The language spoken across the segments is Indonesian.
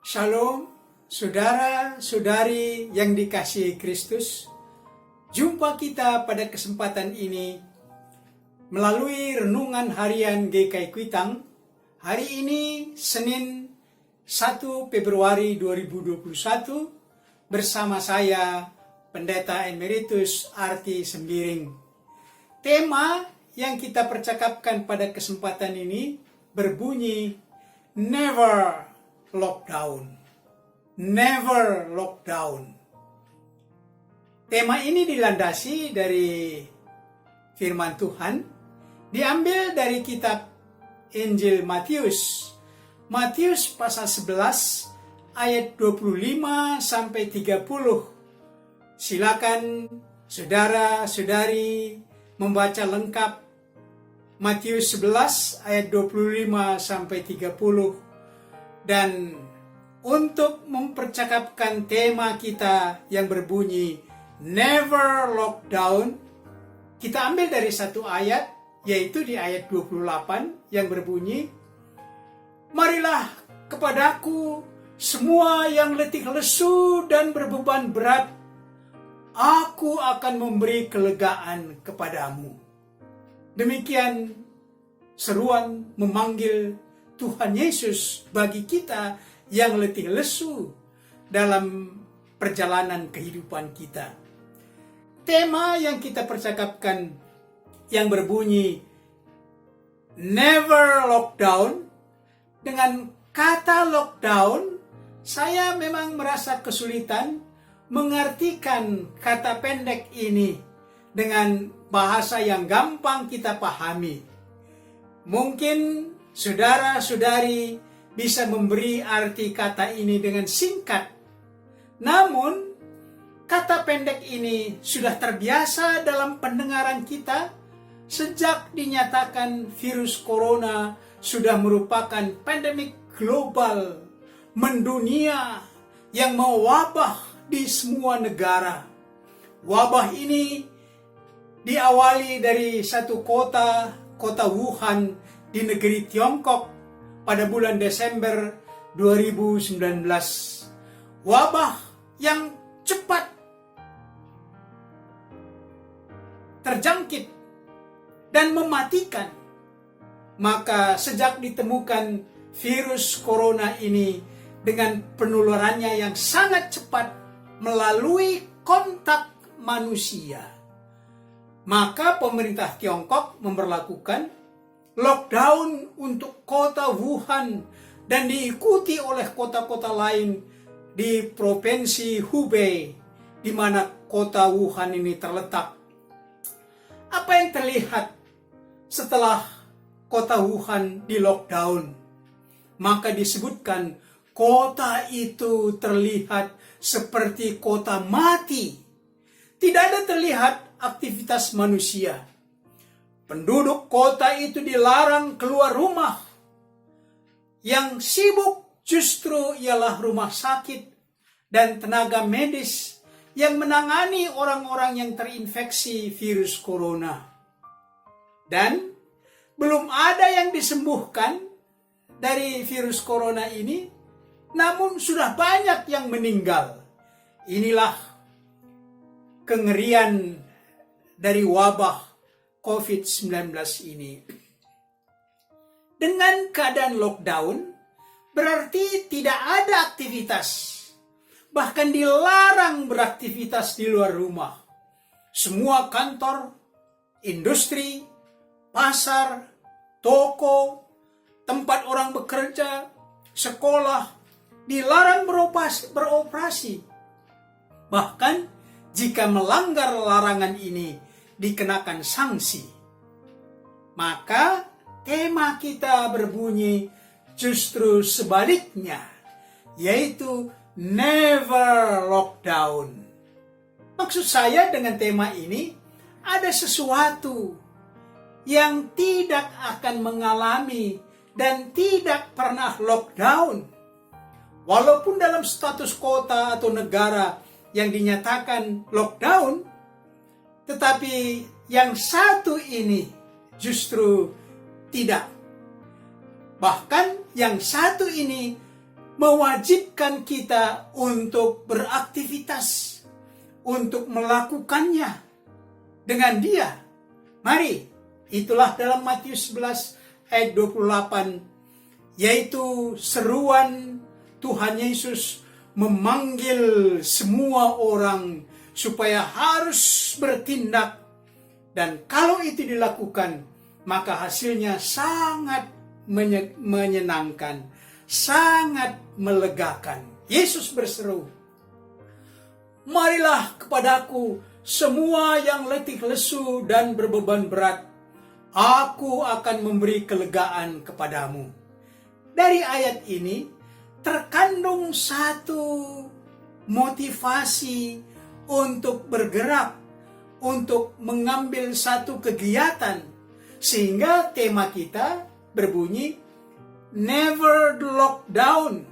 Shalom, saudara-saudari yang dikasihi Kristus. Jumpa kita pada kesempatan ini melalui renungan harian GKI Kuitang. Hari ini Senin 1 Februari 2021 bersama saya Pendeta Emeritus Arti Sembiring. Tema yang kita percakapkan pada kesempatan ini berbunyi Never Lockdown. Never lockdown. Tema ini dilandasi dari firman Tuhan, diambil dari kitab Injil Matius. Matius pasal 11 ayat 25 sampai 30. Silakan saudara-saudari membaca lengkap Matius 11 ayat 25 sampai 30. Dan untuk mempercakapkan tema kita yang berbunyi Never Lockdown, kita ambil dari satu ayat, yaitu di ayat 28 yang berbunyi, "Marilah kepadaku semua yang letih lesu dan berbeban berat, aku akan memberi kelegaan kepadamu." Demikian seruan memanggil Tuhan Yesus bagi kita yang letih lesu dalam perjalanan kehidupan kita. Tema yang kita percakapkan yang berbunyi Never Lockdown. Dengan kata lockdown, saya memang merasa kesulitan mengartikan kata pendek ini dengan bahasa yang gampang kita pahami. Mungkin saudara-saudari bisa memberi arti kata ini dengan singkat. Namun, kata pendek ini sudah terbiasa dalam pendengaran kita sejak dinyatakan virus corona sudah merupakan pandemik global mendunia yang mewabah di semua negara. Wabah ini diawali dari satu kota Wuhan di negeri Tiongkok pada bulan Desember 2019. Wabah yang cepat terjangkit dan mematikan. Maka sejak ditemukan virus corona ini dengan penularannya yang sangat cepat melalui kontak manusia, maka pemerintah Tiongkok memberlakukan lockdown untuk kota Wuhan dan diikuti oleh kota-kota lain di provinsi Hubei, di mana kota Wuhan ini terletak. Apa yang terlihat setelah kota Wuhan di lockdown? Maka disebutkan kota itu terlihat seperti kota mati. Tidak ada terlihat aktivitas manusia. Penduduk kota itu dilarang keluar rumah. Yang sibuk justru ialah rumah sakit dan tenaga medis yang menangani orang-orang yang terinfeksi virus corona. Dan belum ada yang disembuhkan dari virus corona ini, namun sudah banyak yang meninggal. Inilah kengerian dari wabah COVID-19 ini. Dengan keadaan lockdown, berarti tidak ada aktivitas. Bahkan dilarang beraktivitas di luar rumah. Semua kantor, industri, pasar, toko, tempat orang bekerja, sekolah, dilarang beroperasi. Bahkan jika melanggar larangan ini, dikenakan sanksi. Maka tema kita berbunyi justru sebaliknya, yaitu never lockdown. Maksud saya dengan tema ini, ada sesuatu yang tidak akan mengalami dan tidak pernah lockdown. Walaupun dalam status kota atau negara yang dinyatakan lockdown, tetapi yang satu ini justru tidak. Bahkan yang satu ini mewajibkan kita untuk beraktivitas, untuk melakukannya dengan Dia. Mari, itulah dalam Matius 11 ayat 28, yaitu seruan Tuhan Yesus memanggil semua orang supaya harus bertindak. Dan kalau itu dilakukan, maka hasilnya sangat menyenangkan, sangat melegakan. Yesus berseru, "Marilah kepadaku semua yang letih lesu dan berbeban berat, aku akan memberi kelegaan kepadamu." Dari ayat ini terkandung satu motivasi untuk bergerak, untuk mengambil satu kegiatan, sehingga tema kita berbunyi never lock down.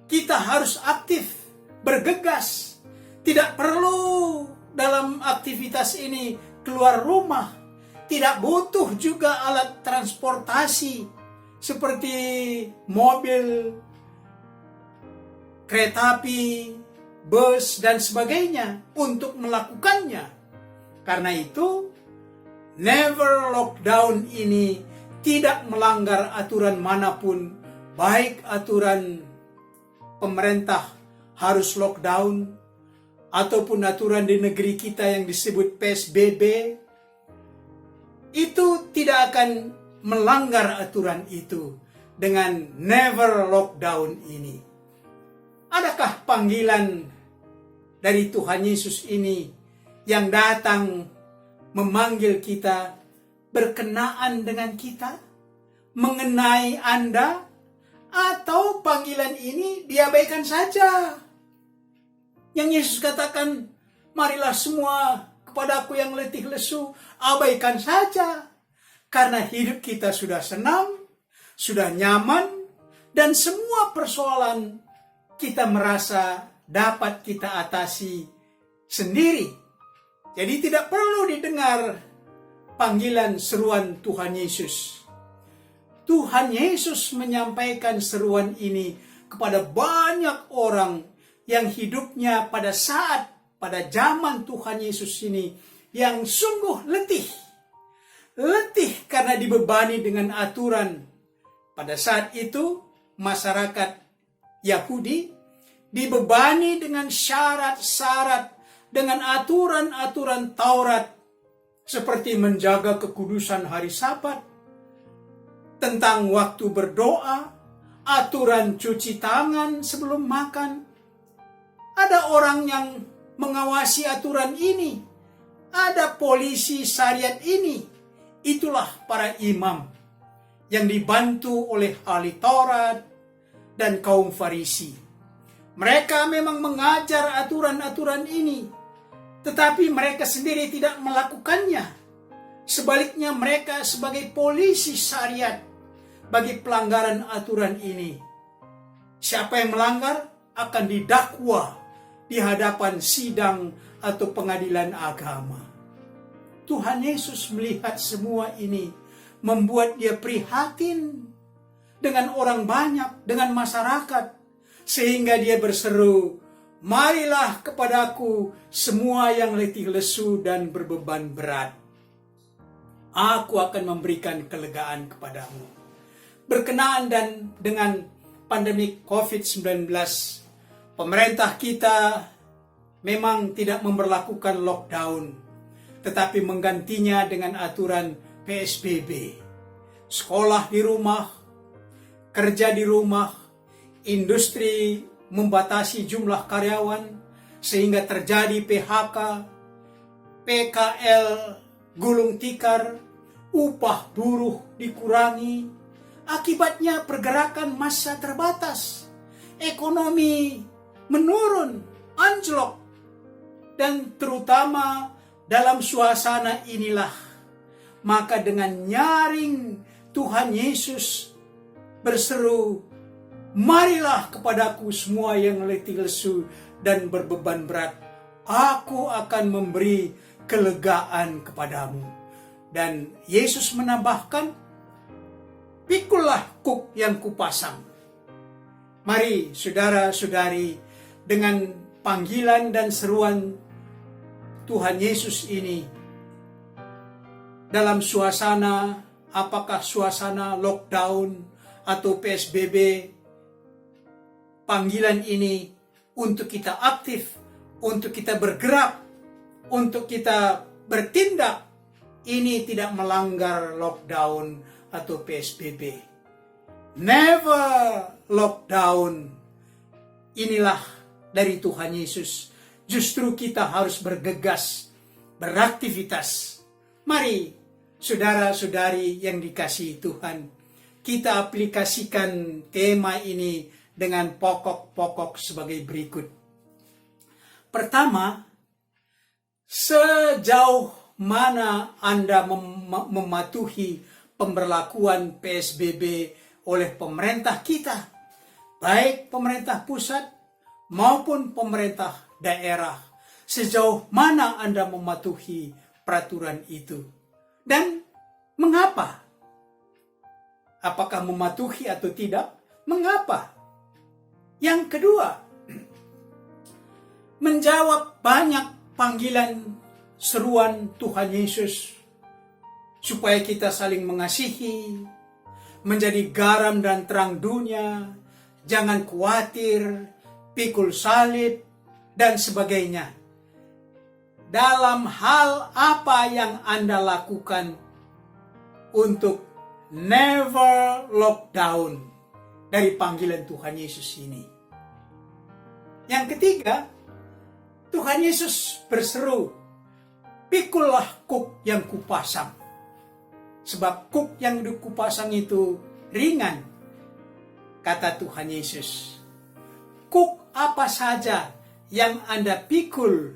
Kita harus aktif, bergegas. Tidak perlu dalam aktivitas ini keluar rumah. Tidak butuh juga alat transportasi seperti mobil, kereta api, bus, dan sebagainya untuk melakukannya. Karena itu, never lockdown ini tidak melanggar aturan manapun, baik aturan pemerintah harus lockdown, ataupun aturan di negeri kita yang disebut PSBB, itu tidak akan melanggar aturan itu dengan never lockdown ini. Adakah panggilan dari Tuhan Yesus ini yang datang memanggil kita, berkenaan dengan kita, mengenai Anda, atau panggilan ini diabaikan saja? Yang Yesus katakan, "Marilah semua kepadaku yang letih lesu," abaikan saja. Karena hidup kita sudah senang, sudah nyaman, dan semua persoalan kita merasa dapat kita atasi sendiri. Jadi tidak perlu didengar panggilan seruan Tuhan Yesus. Tuhan Yesus menyampaikan seruan ini kepada banyak orang yang hidupnya pada zaman Tuhan Yesus ini yang sungguh letih. Letih karena dibebani dengan aturan. Pada saat itu masyarakat Yahudi dibebani dengan syarat-syarat, dengan aturan-aturan Taurat, seperti menjaga kekudusan hari Sabat, tentang waktu berdoa, aturan cuci tangan sebelum makan. Ada orang yang mengawasi aturan ini, ada polisi syariat ini. Itulah para imam yang dibantu oleh ahli Taurat dan kaum Farisi. Mereka memang mengajar aturan-aturan ini, tetapi mereka sendiri tidak melakukannya. Sebaliknya mereka sebagai polisi syariat bagi pelanggaran aturan ini. Siapa yang melanggar akan didakwa di hadapan sidang atau pengadilan agama. Tuhan Yesus melihat semua ini, membuat dia prihatin dengan orang banyak, dengan masyarakat, sehingga dia berseru, "Marilah kepadaku semua yang letih lesu dan berbeban berat. Aku akan memberikan kelegaan kepadamu." Berkenaan dan dengan pandemi COVID-19, pemerintah kita memang tidak memberlakukan lockdown, tetapi menggantinya dengan aturan PSBB. Sekolah di rumah, kerja di rumah, industri membatasi jumlah karyawan, sehingga terjadi PHK, PKL gulung tikar, upah buruh dikurangi. Akibatnya pergerakan massa terbatas, ekonomi menurun, anjlok, dan terutama dalam suasana inilah, maka dengan nyaring Tuhan Yesus berseru, "Marilah kepadaku semua yang letih lesu dan berbeban berat, aku akan memberi kelegaan kepadamu." Dan Yesus menambahkan, "Pikullah kuk yang kupasang." Mari saudara-saudari, dengan panggilan dan seruan Tuhan Yesus ini, dalam suasana, apakah suasana lockdown atau PSBB, panggilan ini untuk kita aktif, untuk kita bergerak, untuk kita bertindak, ini tidak melanggar lockdown atau PSBB. Never lockdown. Inilah dari Tuhan Yesus. Justru kita harus bergegas, beraktivitas. Mari, saudara-saudari yang dikasihi Tuhan, kita aplikasikan tema ini dengan pokok-pokok sebagai berikut. Pertama, sejauh mana Anda mematuhi pemberlakuan PSBB oleh pemerintah kita, baik pemerintah pusat maupun pemerintah daerah, sejauh mana Anda mematuhi peraturan itu, dan mengapa? Apakah mematuhi atau tidak? Mengapa? Yang kedua, menjawab banyak panggilan seruan Tuhan Yesus supaya kita saling mengasihi, menjadi garam dan terang dunia, jangan khawatir, pikul salib, dan sebagainya. Dalam hal apa yang Anda lakukan untuk never lockdown dari panggilan Tuhan Yesus ini? Yang ketiga, Tuhan Yesus berseru, pikullah kuk yang kupasang. Sebab kuk yang kupasang itu ringan, kata Tuhan Yesus. Kuk apa saja yang Anda pikul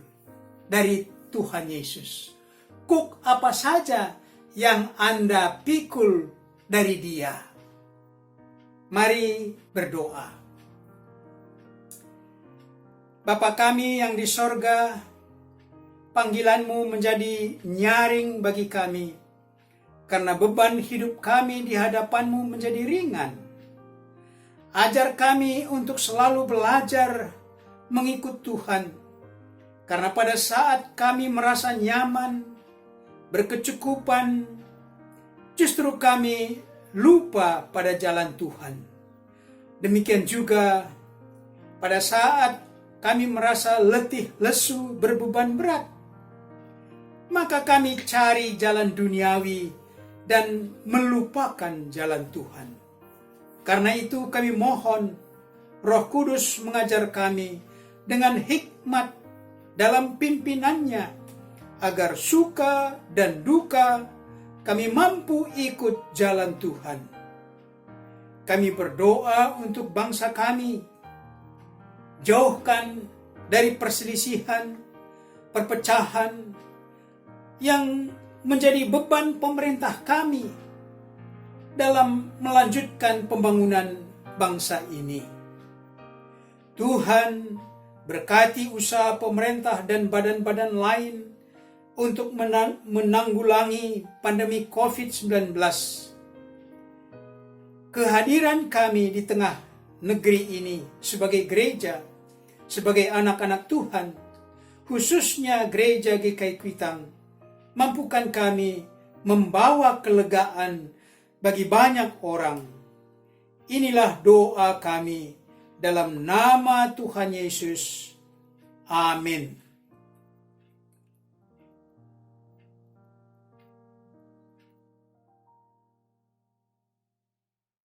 dari Tuhan Yesus? Kuk apa saja yang Anda pikul dari Dia? Mari berdoa. Bapa kami yang di sorga, panggilan-Mu menjadi nyaring bagi kami, karena beban hidup kami di hadapan-Mu menjadi ringan. Ajar kami untuk selalu belajar mengikut Tuhan, karena pada saat kami merasa nyaman, berkecukupan, justru kami lupa pada jalan Tuhan. Demikian juga pada saat kami merasa letih, lesu, berbeban berat, maka kami cari jalan duniawi dan melupakan jalan Tuhan. Karena itu kami mohon Roh Kudus mengajar kami dengan hikmat dalam pimpinannya, agar suka dan duka kami mampu ikut jalan Tuhan. Kami berdoa untuk bangsa kami, jauhkan dari perselisihan, perpecahan yang menjadi beban pemerintah kami dalam melanjutkan pembangunan bangsa ini. Tuhan berkati usaha pemerintah dan badan-badan lain untuk menanggulangi pandemi COVID-19. Kehadiran kami di tengah negeri ini sebagai gereja, sebagai anak-anak Tuhan, khususnya gereja GKI Kuitang, mampukan kami membawa kelegaan bagi banyak orang. Inilah doa kami dalam nama Tuhan Yesus. Amin.